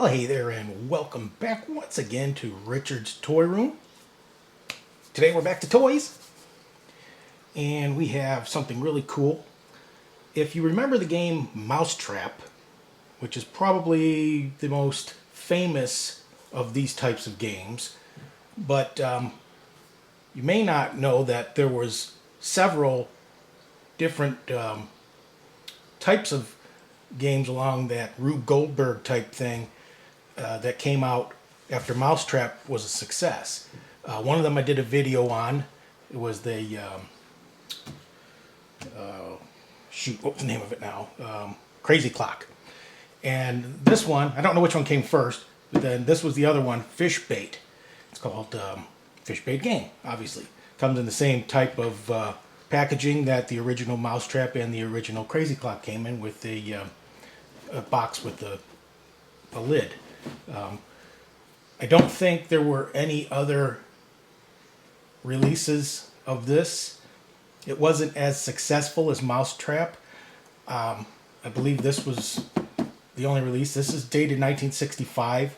Well, hey there, and welcome back once again to Richard's Toy Room. Today we're back to toys, and we have something really cool. If you remember the game Mousetrap, which is probably the most famous of these types of games, but you may not know that there was several different types of games along that Rube Goldberg type thing that came out after Mousetrap was a success. One of them I did a video on. It was the shoot, what was the name of it now? Crazy Clock. And this one, I don't know which one came first, but then this was the other one, Fish Bait. It's called Fish Bait Game, obviously. Comes in the same type of packaging that the original Mousetrap and the original Crazy Clock came in, with the a box with a lid. I don't think there were any other releases of this. It wasn't as successful as Mousetrap. I believe this was the only release. This is dated 1965,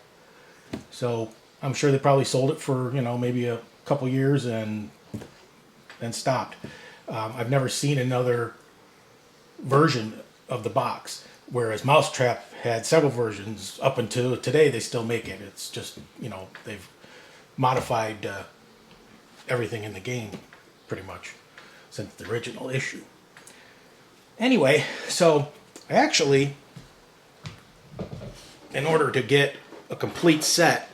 so I'm sure they probably sold it for, maybe a couple years and then stopped. I've never seen another version of the box, whereas Mousetrap had several versions up until today. They still make it. It's just, they've modified everything in the game pretty much since the original issue. Anyway, so I actually, in order to get a complete set,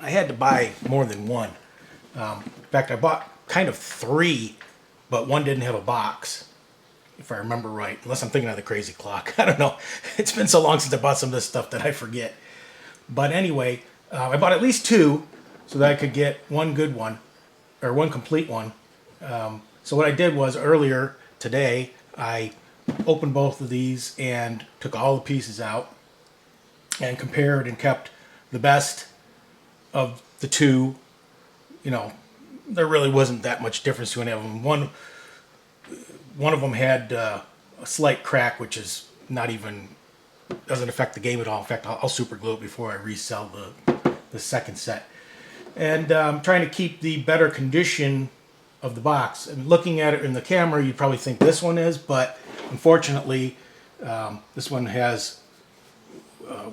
I had to buy more than one. In fact, I bought kind of three, but one didn't have a box, if I remember right, unless I'm thinking of the Crazy Clock. I don't know. It's been so long since I bought some of this stuff that I forget. But anyway, I bought at least two so that I could get one good one, or one complete one. So what I did was, earlier today, I opened both of these and took all the pieces out and compared and kept the best of the two. There really wasn't that much difference to any of them. One of them had a slight crack, which is not even, doesn't affect the game at all. In fact, I'll super glue it before I resell the second set. And I'm trying to keep the better condition of the box. And looking at it in the camera, you'd probably think this one is, but unfortunately, this one has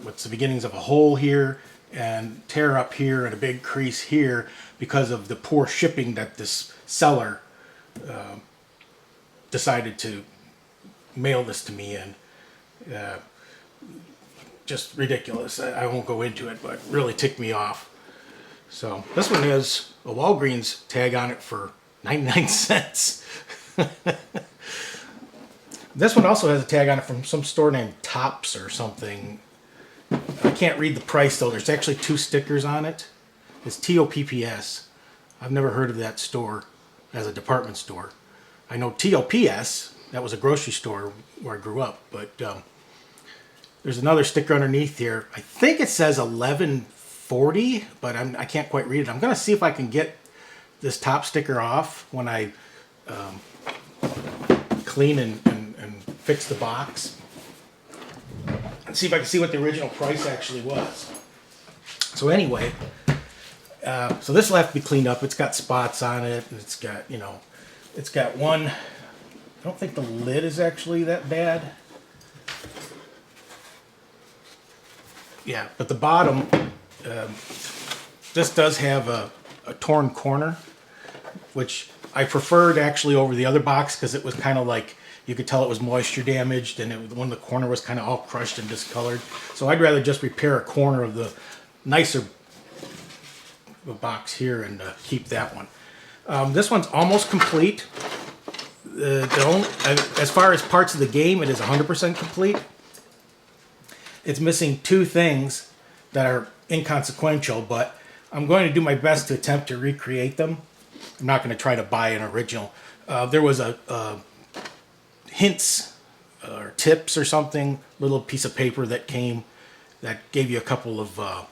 what's the beginnings of a hole here and tear up here and a big crease here because of the poor shipping that this seller decided to mail this to me in. Just ridiculous. I won't go into it, but really ticked me off. So this one has a Walgreens tag on it for 99 cents. This one also has a tag on it from some store named Tops or something. I can't read the price though. There's actually two stickers on it. It's TOPPS. I've never heard of that store as a department store. I know TOPS, that was a grocery store where I grew up, but there's another sticker underneath here. I think it says 1140, but I can't quite read it. I'm going to see if I can get this top sticker off when I clean and fix the box. And see if I can see what the original price actually was. So anyway, so this will have to be cleaned up. It's got spots on it, and it's got, it's got one, I don't think the lid is actually that bad. Yeah, but the bottom, this does have a torn corner, which I preferred actually over the other box because it was kind of like, you could tell it was moisture damaged, and one of the corner was kind of all crushed and discolored. So I'd rather just repair a corner of the nicer box here and keep that one. This one's almost complete. As far as parts of the game, it is 100% complete. It's missing two things that are inconsequential, but I'm going to do my best to attempt to recreate them. I'm not going to try to buy an original. There was a hints or tips or something, little piece of paper that came that gave you a couple of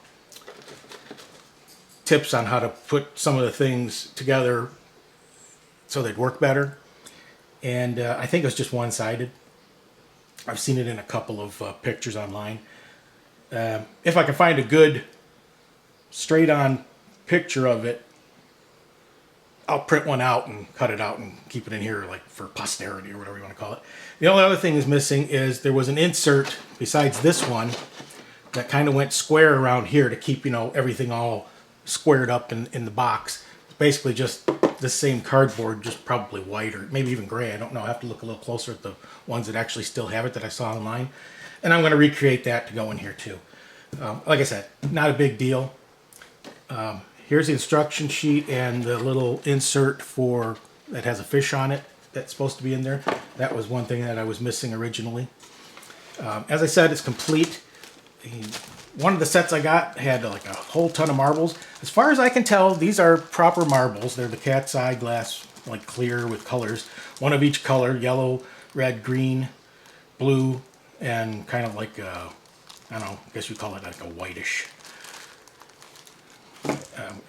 tips on how to put some of the things together so they'd work better. And I think it was just one-sided. I've seen it in a couple of pictures online. If I can find a good straight on picture of it, I'll print one out and cut it out and keep it in here like for posterity or whatever you want to call it. The only other thing is missing is there was an insert besides this one that kind of went square around here to keep, you know, everything all squared up in the box. It's basically just the same cardboard, just probably white or maybe even gray. I don't know. I have to look a little closer at the ones that actually still have it that I saw online. And I'm going to recreate that to go in here too. Like I said, not a big deal. Here's the instruction sheet and the little insert for that has a fish on it that's supposed to be in there. That was one thing that I was missing originally. As I said, it's complete. One of the sets I got had like a whole ton of marbles. As far as I can tell, these are proper marbles. They're the cat's eye glass, like clear with colors. One of each color, yellow, red, green, blue, and kind of like, I don't know, I guess you call it like a whitish.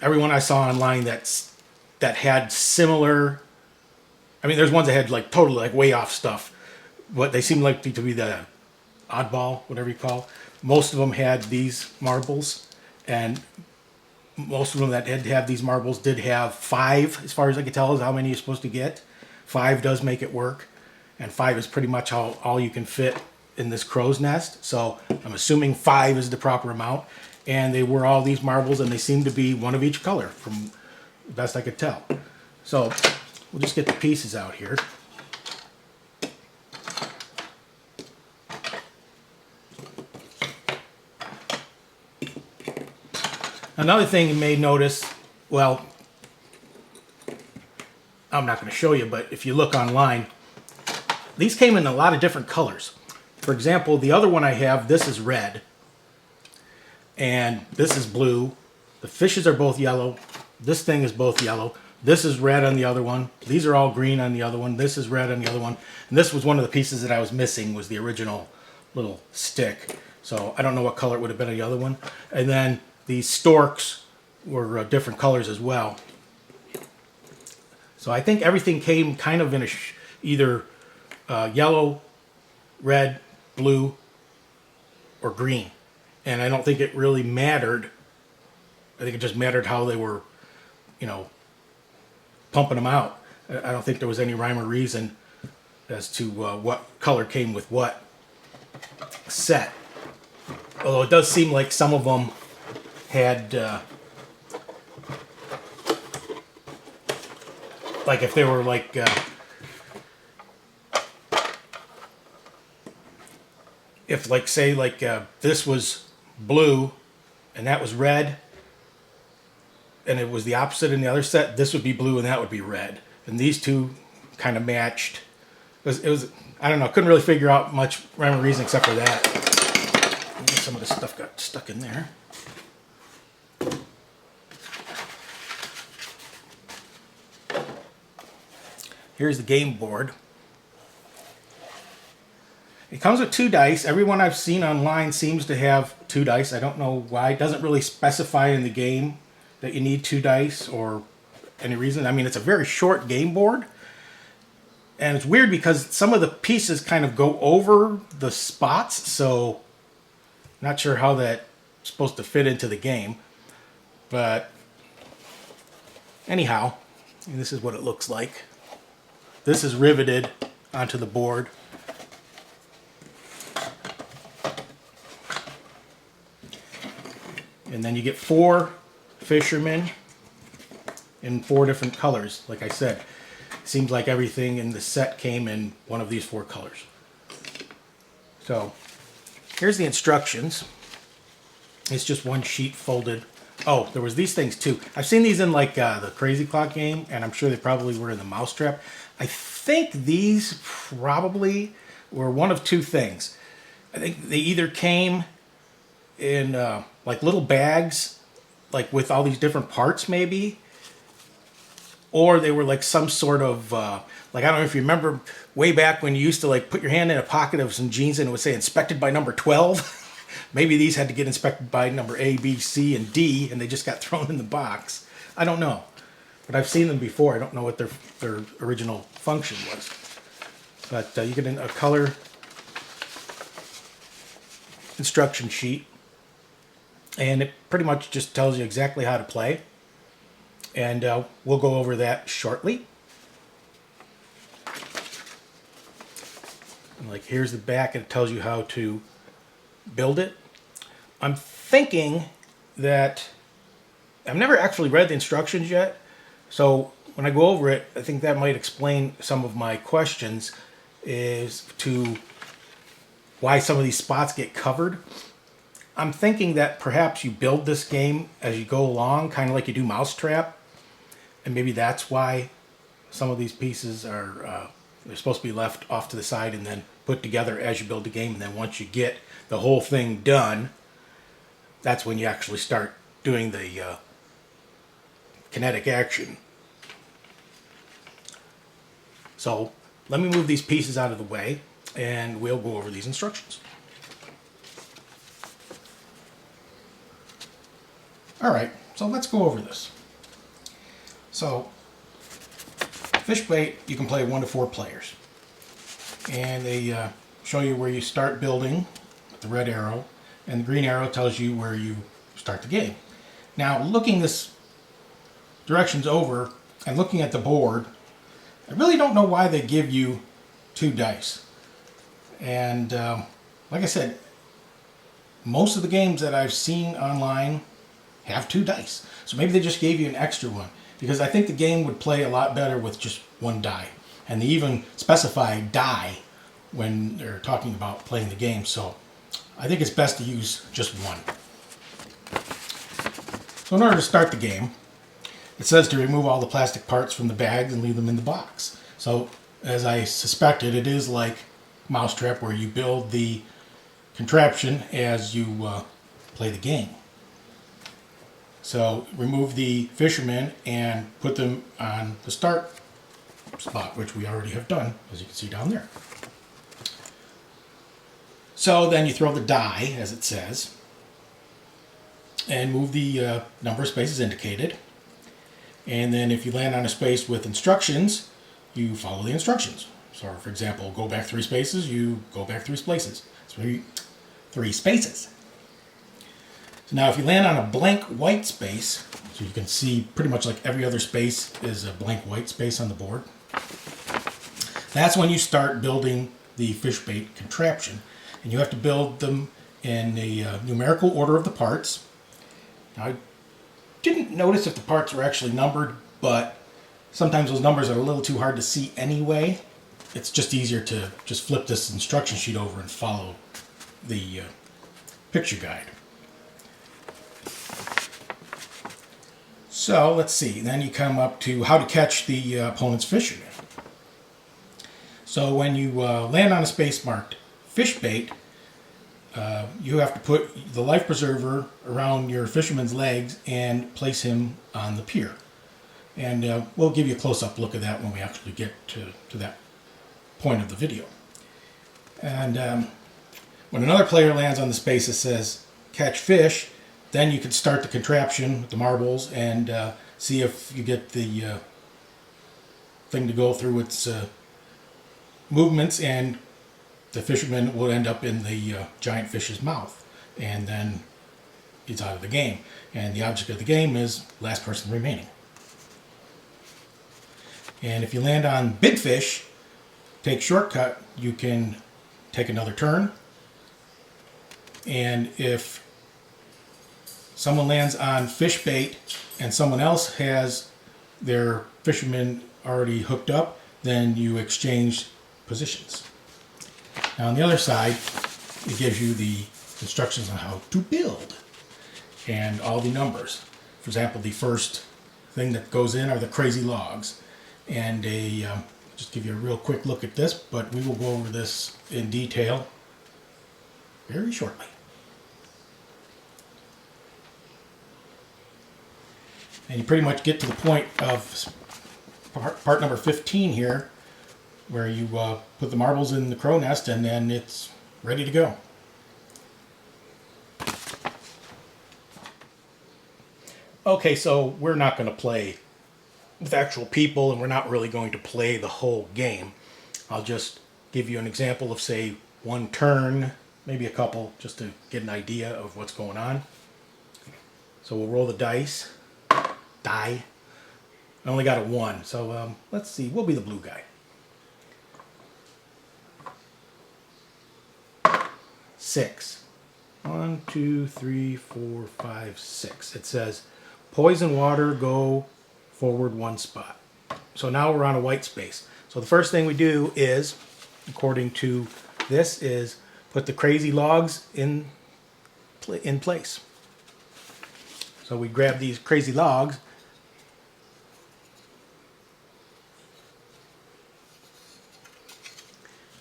Everyone I saw online that had similar, I mean, there's ones that had like totally like way off stuff, but they seem like to be the oddball, whatever you call. Most of them had these marbles, and most of them that had have these marbles did have 5, as far as I can tell, is how many you're supposed to get. 5 does make it work, and 5 is pretty much all you can fit in this crow's nest. So I'm assuming 5 is the proper amount, and they were all these marbles, and they seem to be one of each color from the best I could tell. So we'll just get the pieces out here. Another thing you may notice, well, I'm not going to show you, but if you look online, these came in a lot of different colors. For example, the other one I have, this is red, and this is blue. The fishes are both yellow. This thing is both yellow. This is red on the other one. These are all green on the other one. This is red on the other one. And this was one of the pieces that I was missing, was the original little stick. So I don't know what color it would have been on the other one. And then these storks were different colors as well. So I think everything came kind of in either yellow, red, blue, or green. And I don't think it really mattered. I think it just mattered how they were, you know, pumping them out. I don't think there was any rhyme or reason as to what color came with what set. Although it does seem like some of them had, like if they were like, if like say like this was blue and that was red, and it was the opposite in the other set, this would be blue and that would be red. And these two kind of matched. It was I don't know, couldn't really figure out much rhyme or reason except for that. Some of the stuff got stuck in there. Here's the game board. It comes with 2 dice. Everyone I've seen online seems to have 2 dice. I don't know why. It doesn't really specify in the game that you need 2 dice or any reason. I mean, it's a very short game board. And it's weird because some of the pieces kind of go over the spots. So, not sure how that's supposed to fit into the game. But, anyhow, this is what it looks like. This is riveted onto the board. And then you get 4 fishermen in 4 different colors. Like I said, it seems like everything in the set came in one of these 4 colors. So here's the instructions. It's just one sheet folded. Oh, there was these things too. I've seen these in like the Crazy Clock game, and I'm sure they probably were in the Mousetrap. I think these probably were one of 2 things. I think they either came in like little bags, like with all these different parts maybe, or they were like some sort of like, I don't know if you remember way back when you used to like put your hand in a pocket of some jeans and it would say inspected by number 12. Maybe these had to get inspected by number A, B, C, and D, and they just got thrown in the box. I don't know, but I've seen them before. I don't know what their original function was. But you get a color instruction sheet. And it pretty much just tells you exactly how to play. And we'll go over that shortly. Like here's the back, and it tells you how to build it. I'm thinking that I've never actually read the instructions yet, so when I go over it, I think that might explain some of my questions as to why some of these spots get covered. I'm thinking that perhaps you build this game as you go along, kind of like you do Mousetrap, and maybe that's why some of these pieces are they're supposed to be left off to the side and then put together as you build the game. And then once you get the whole thing done, that's when you actually start doing the kinetic action. So let me move these pieces out of the way and we'll go over these instructions. All right, so let's go over this. So fish bait, you can play 1 to 4 players. And they show you where you start building with the red arrow, and the green arrow tells you where you start the game. Now, looking this directions over and looking at the board, I really don't know why they give you 2 dice. And like I said, most of the games that I've seen online have 2 dice. So maybe they just gave you an extra one, because I think the game would play a lot better with just 1 die. And they even specify die when they're talking about playing the game. So I think it's best to use just 1. So in order to start the game, it says to remove all the plastic parts from the bags and leave them in the box. So as I suspected, it is like Mousetrap, where you build the contraption as you play the game. So remove the fishermen and put them on the start spot, which we already have done, as you can see down there. So then you throw the die, as it says, and move the number of spaces indicated. And then if you land on a space with instructions, you follow the instructions. So for example, go back 3 spaces, you go back 3 spaces. 3 spaces. So now if you land on a blank white space, so you can see pretty much like every other space is a blank white space on the board, that's when you start building the fish bait contraption. And you have to build them in the numerical order of the parts. Now, I didn't notice if the parts were actually numbered, but sometimes those numbers are a little too hard to see anyway. It's just easier to just flip this instruction sheet over and follow the picture guide. So let's see, then you come up to how to catch the opponent's fisherman. So when you land on a space marked fish bait, you have to put the life preserver around your fisherman's legs and place him on the pier. And we'll give you a close-up look at that when we actually get to that point of the video. And when another player lands on the space that says catch fish, then you can start the contraption with the marbles and see if you get the thing to go through its movements, and the fisherman will end up in the giant fish's mouth, and then he's out of the game. And the object of the game is last person remaining. And if you land on big fish, take shortcut, you can take another turn. And if someone lands on fish bait and someone else has their fisherman already hooked up, then you exchange positions. Now on the other side, it gives you the instructions on how to build and all the numbers. For example, the first thing that goes in are the crazy logs. And just give you a real quick look at this, but we will go over this in detail very shortly. And you pretty much get to the point of part number 15 here, where you put the marbles in the crow nest and then it's ready to go. Okay, so we're not going to play with actual people, and we're not really going to play the whole game. I'll just give you an example of, say, one turn, maybe a couple, just to get an idea of what's going on. So we'll roll the dice. Die. I only got a 1, so let's see. We'll be the blue guy. 6. 1, 2, 3, 4, 5, 6. It says poison water, go forward 1 spot. So now we're on a white space. So the first thing we do is, according to this, is put the crazy logs in place. So we grab these crazy logs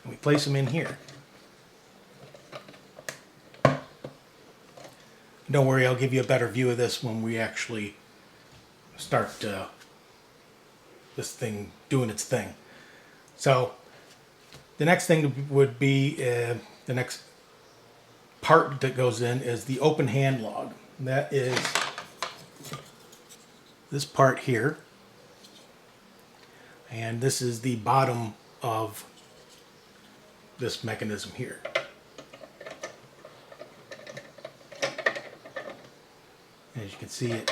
and we place them in here. Don't worry, I'll give you a better view of this when we actually start this thing doing its thing. So the next thing would be the next part that goes in is the open hand log. That is this part here, and this is the bottom of this mechanism here. As you can see it.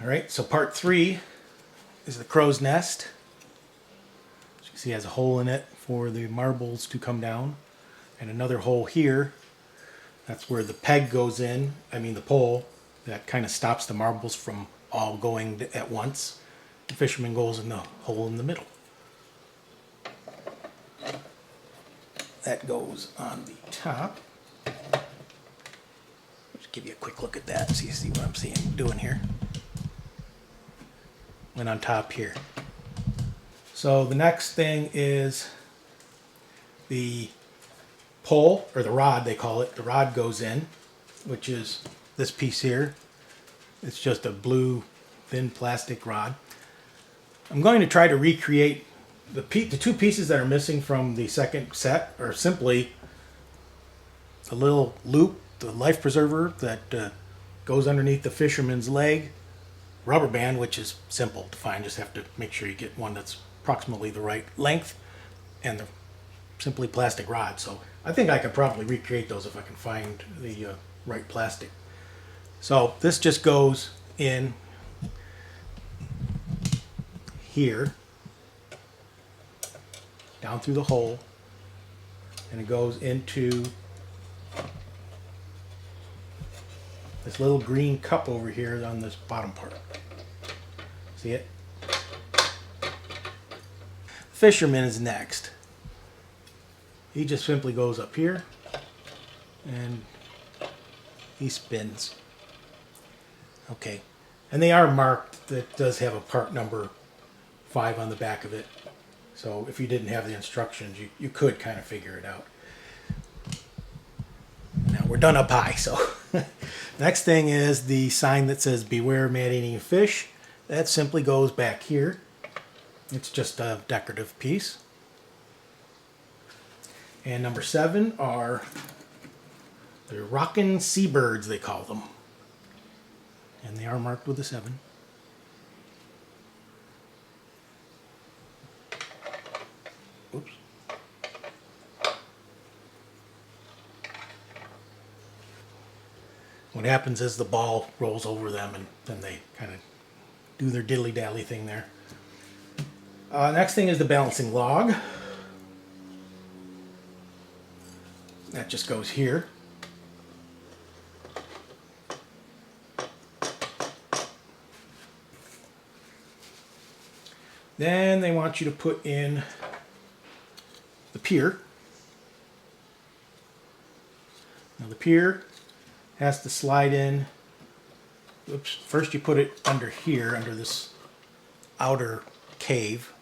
Alright, so part 3 is the crow's nest. As you can see, it has a hole in it for the marbles to come down, and another hole here. That's where the peg goes in, the pole, that kind of stops the marbles from all going at once. The fisherman goes in the hole in the middle. That goes on the top. Just give you a quick look at that so you see what I'm doing here. And on top here. So the next thing is the pole, or the rod they call it. The rod goes in, which is this piece here. It's just a blue thin plastic rod. I'm going to try to recreate the 2 pieces that are missing from the second set are simply the little loop, the life preserver that goes underneath the fisherman's leg, rubber band, which is simple to find. Just have to make sure you get one that's approximately the right length, and the simply plastic rod. So I think I could probably recreate those if I can find the right plastic. So this just goes in here, down through the hole, and it goes into this little green cup over here on this bottom part. See it? Fisherman is next. He just simply goes up here and he spins. Okay, and they are marked. That does have a part number 5 on the back of it. So if you didn't have the instructions, you could kind of figure it out. Now we're done up high, so next thing is the sign that says beware man-eating fish. That simply goes back here. It's just a decorative piece. And number 7 are the rockin' seabirds, they call them. And they are marked with a 7. Oops. What happens is the ball rolls over them and then they kind of do their diddly-dally thing there. Next thing is the balancing log. That just goes here. Then they want you to put in the pier. Now the pier has to slide in. Oops, first you put it under here, under this outer cave.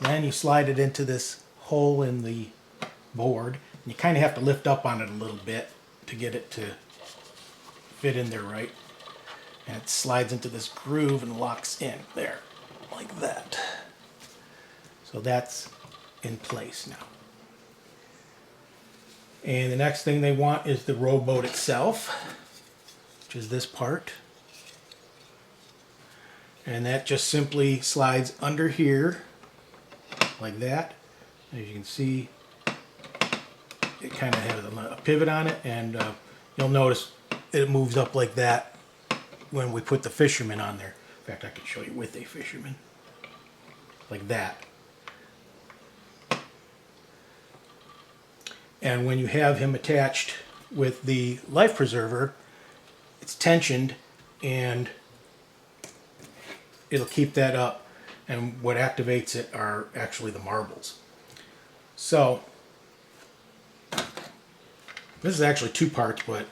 Then you slide it into this hole in the board. And you kind of have to lift up on it a little bit to get it to fit in there right. And it slides into this groove and locks in there, like that. So that's in place now. And the next thing they want is the rowboat itself, which is this part. And that just simply slides under here, like that. As you can see, it kind of has a pivot on it, and you'll notice it moves up like that when we put the fisherman on there. In fact, I can show you with a fisherman. Like that. And when you have him attached with the life preserver, it's tensioned and it'll keep that up, and what activates it are actually the marbles. So this is actually two parts, but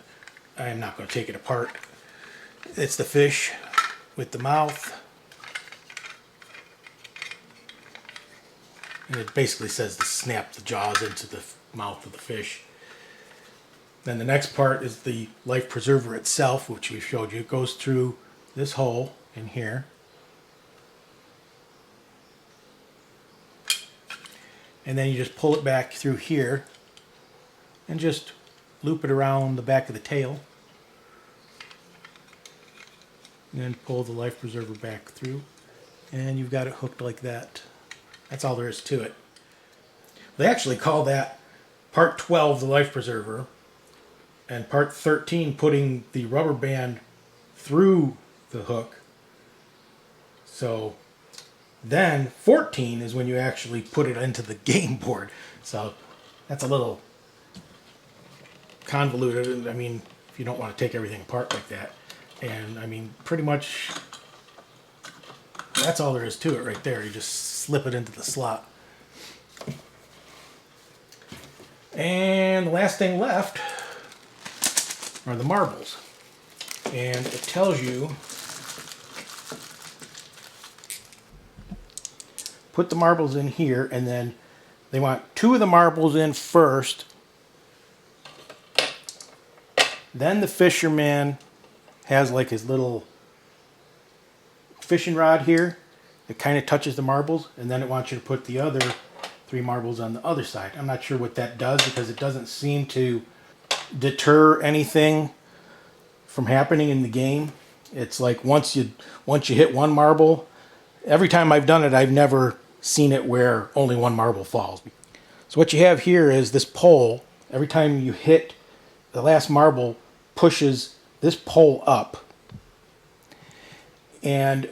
I'm not going to take it apart. It's the fish with the mouth, and it basically says to snap the jaws into the mouth of the fish. Then the next part is the life preserver itself, which we showed you. It goes through this hole in here, and then you just pull it back through here and just loop it around the back of the tail, and then pull the life preserver back through, and you've got it hooked like that. That's all there is to it. They actually call that part 12, the life preserver, and part 13, putting the rubber band through the hook. So then 14 is when you actually put it into the game board. So that's a little convoluted. I mean, if you don't want to take everything apart like that. And I mean, pretty much that's all there is to it right there. You just slip it into the slot. And the last thing left are the marbles. And it tells you, put the marbles in here, and then they want 2 of the marbles in first. Then the fisherman has like his little fishing rod here. It kind of touches the marbles, and then it wants you to put the other 3 marbles on the other side. I'm not sure what that does, because it doesn't seem to deter anything from happening in the game. It's like once you hit 1 marble, every time I've done it, I've never seen it where only 1 marble falls. So what you have here is this pole. Every time you hit, the last marble pushes this pole up, and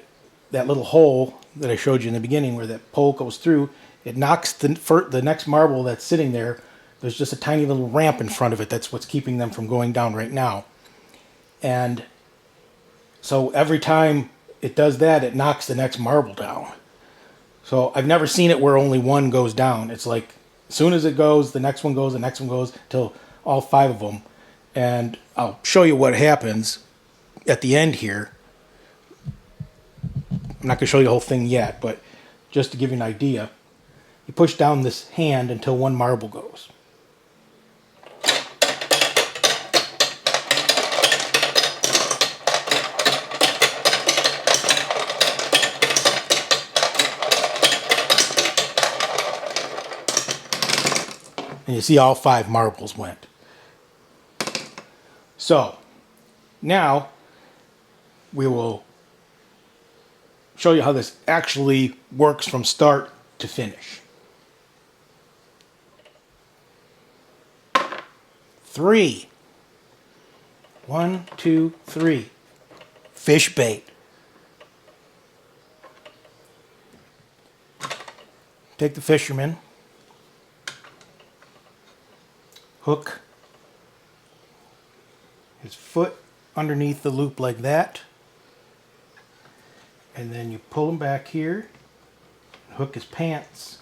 that little hole that I showed you in the beginning where that pole goes through, it knocks the next marble that's sitting there. There's just a tiny little ramp in front of it. That's what's keeping them from going down right now. And so every time it does that, it knocks the next marble down. So I've never seen it where only 1 goes down. It's like as soon as it goes, the next one goes, the next one goes, till all 5 of them. And I'll show you what happens at the end here. I'm not going to show you the whole thing yet, but just to give you an idea, you push down this hand until 1 marble goes. And you see all 5 marbles went. So now we will show you how this actually works from start to finish. 3. 1, 2, 3. Fish bait. Take the fisherman. Hook his foot underneath the loop like that, and then you pull him back here, hook his pants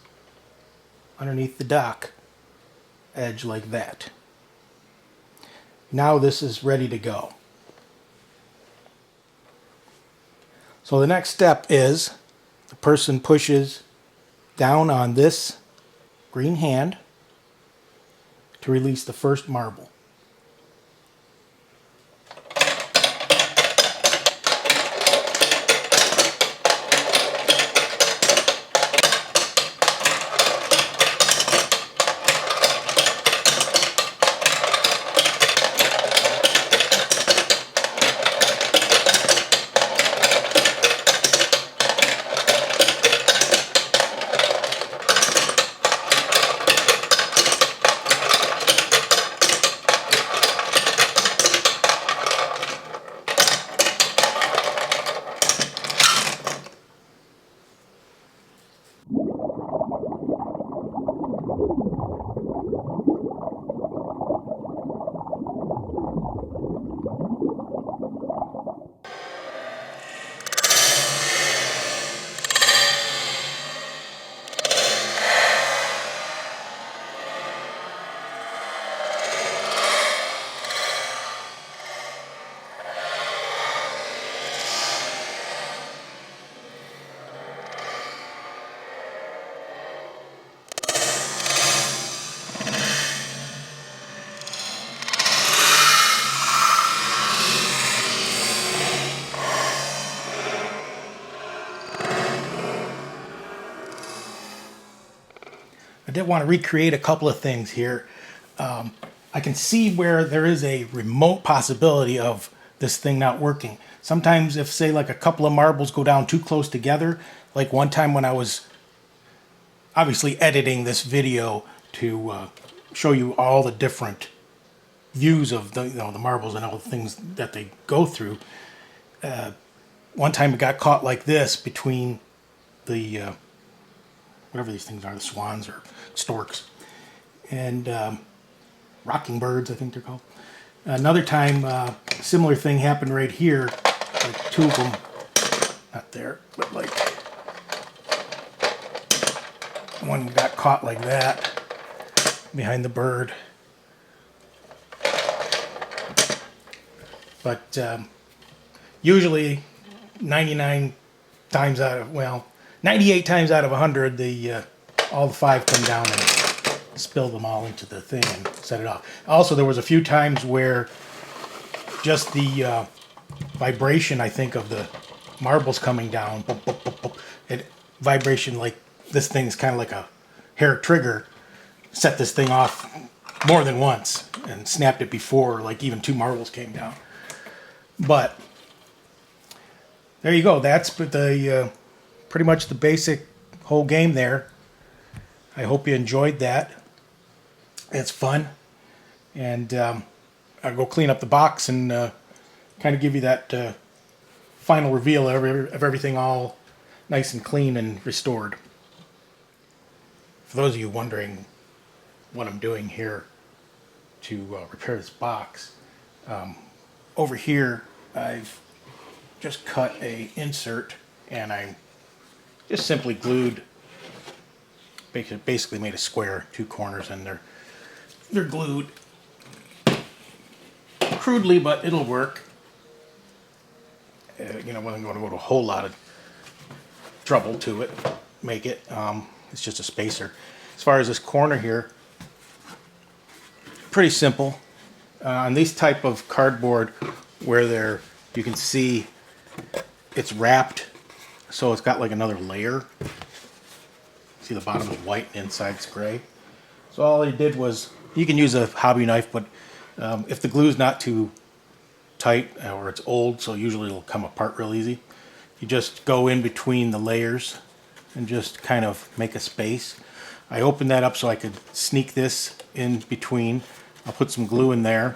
underneath the dock edge like that. Now this is ready to go. So the next step is the person pushes down on this green hand to release the first marble. I did want to recreate a couple of things here. I can see where there is a remote possibility of this thing not working. Sometimes if, say, like a couple of marbles go down too close together, like one time when I was obviously editing this video to show you all the different views of the, the marbles and all the things that they go through. One time it got caught like this between the whatever these things are, the swans or storks, and rocking birds, I think they're called. Another time, similar thing happened right here. Like two of them, not there, but like one got caught like that behind the bird. But usually 99 times out of, well, 98 times out of 100, all the 5 come down and spill them all into the thing and set it off. Also, there was a few times where just the vibration, I think, of the marbles coming down, boop, boop, boop, boop, it vibration like this thing's kind of like a hair trigger, set this thing off more than once and snapped it before, like even 2 marbles came down. But there you go. That's the pretty much the basic whole game there. I hope you enjoyed that. It's fun. And I'll go clean up the box and kind of give you that final reveal of everything all nice and clean and restored. For those of you wondering what I'm doing here to repair this box, over here I've just cut a insert and I just simply glued, basically made a square, 2 corners, and they're glued crudely, but it'll work. You know, wasn't going to go to a whole lot of trouble to make it. It's just a spacer. As far as this corner here, pretty simple. On these type of cardboard where you can see it's wrapped, so it's got like another layer. See, the bottom is white and inside's gray. So all I did was, you can use a hobby knife, but if the glue's not too tight or it's old, so usually it'll come apart real easy, you just go in between the layers and just kind of make a space. I opened that up so I could sneak this in between. I'll put some glue in there.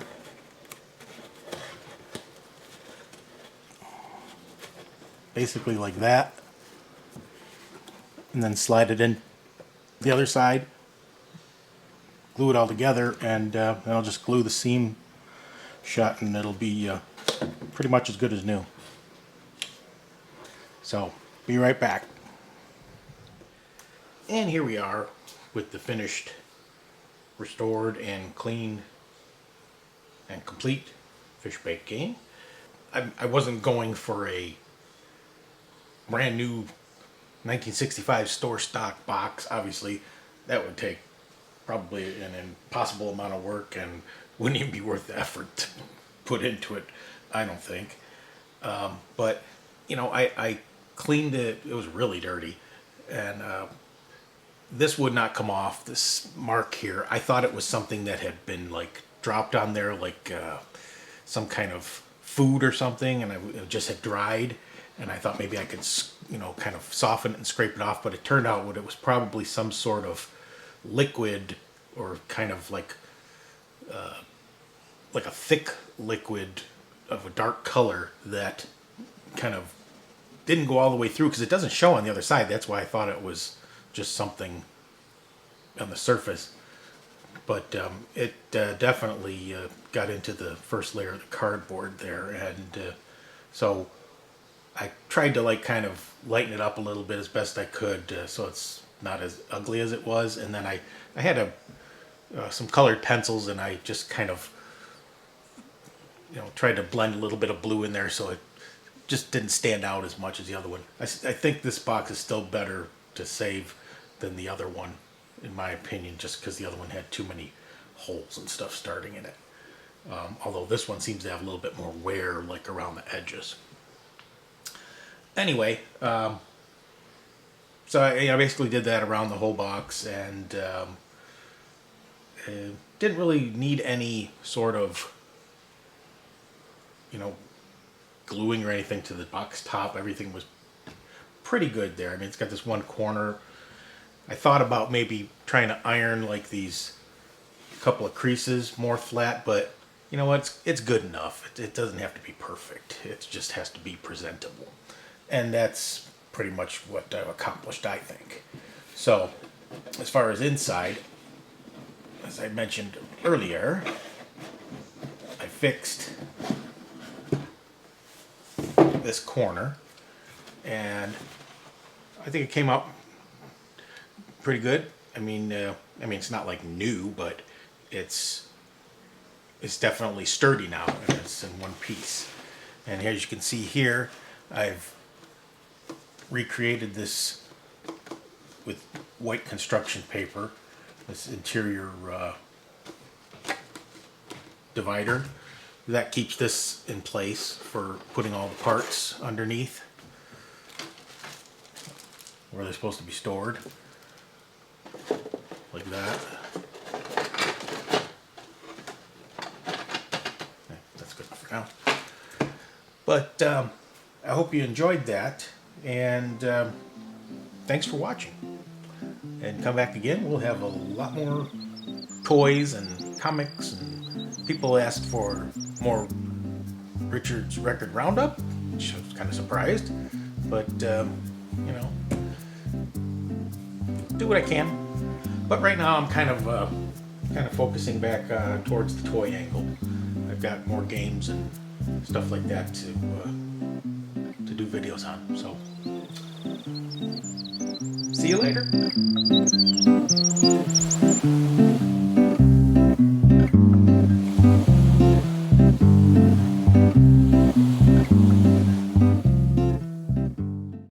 Basically like that. And then slide it in the other side. Glue it all together, and then I'll just glue the seam shut, and it'll be pretty much as good as new. So, be right back. And here we are with the finished, restored, and clean and complete fish bake game. I wasn't going for a brand new 1965 store stock box. Obviously, that would take probably an impossible amount of work and wouldn't even be worth the effort to put into it, I don't think. But, you know, I cleaned it. It was really dirty. And this would not come off, this mark here. I thought it was something that had been, like, dropped on there, like some kind of food or something, and it just had dried. And I thought maybe I could, you know, kind of soften it and scrape it off. But it turned out it was probably some sort of liquid, or kind of like a thick liquid of a dark color that kind of didn't go all the way through, because it doesn't show on the other side. That's why I thought it was just something on the surface. But it definitely got into the first layer of the cardboard there, and so I tried to like kind of lighten it up a little bit as best I could, so it's not as ugly as it was. And then I had some colored pencils, and I just kind of, you know, tried to blend a little bit of blue in there so it just didn't stand out as much as the other one. I think this box is still better to save than the other one, in my opinion, just because the other one had too many holes and stuff starting in it. Although this one seems to have a little bit more wear, like around the edges. Anyway, So I basically did that around the whole box, and didn't really need any sort of, gluing or anything to the box top. Everything was pretty good there. I mean, it's got this one corner. I thought about maybe trying to iron like these couple of creases more flat, but you know what? It's good enough. It doesn't have to be perfect. It just has to be presentable. And that's pretty much what I've accomplished, I think. So, as far as inside, as I mentioned earlier, I fixed this corner, and I think it came out pretty good. I mean, it's not like new, but it's definitely sturdy now, and it's in one piece. And as you can see here, I've recreated this with white construction paper, this interior divider. That keeps this in place for putting all the parts underneath where they're supposed to be stored, like that. Okay, that's good for now. But I hope you enjoyed that, and thanks for watching. And come back again. We'll have a lot more toys and comics, and people asked for more Richard's Record Roundup, which I was kind of surprised, but do what I can. But right now I'm kind of focusing back towards the toy angle. I've got more games and stuff like that to do videos on. So see you later.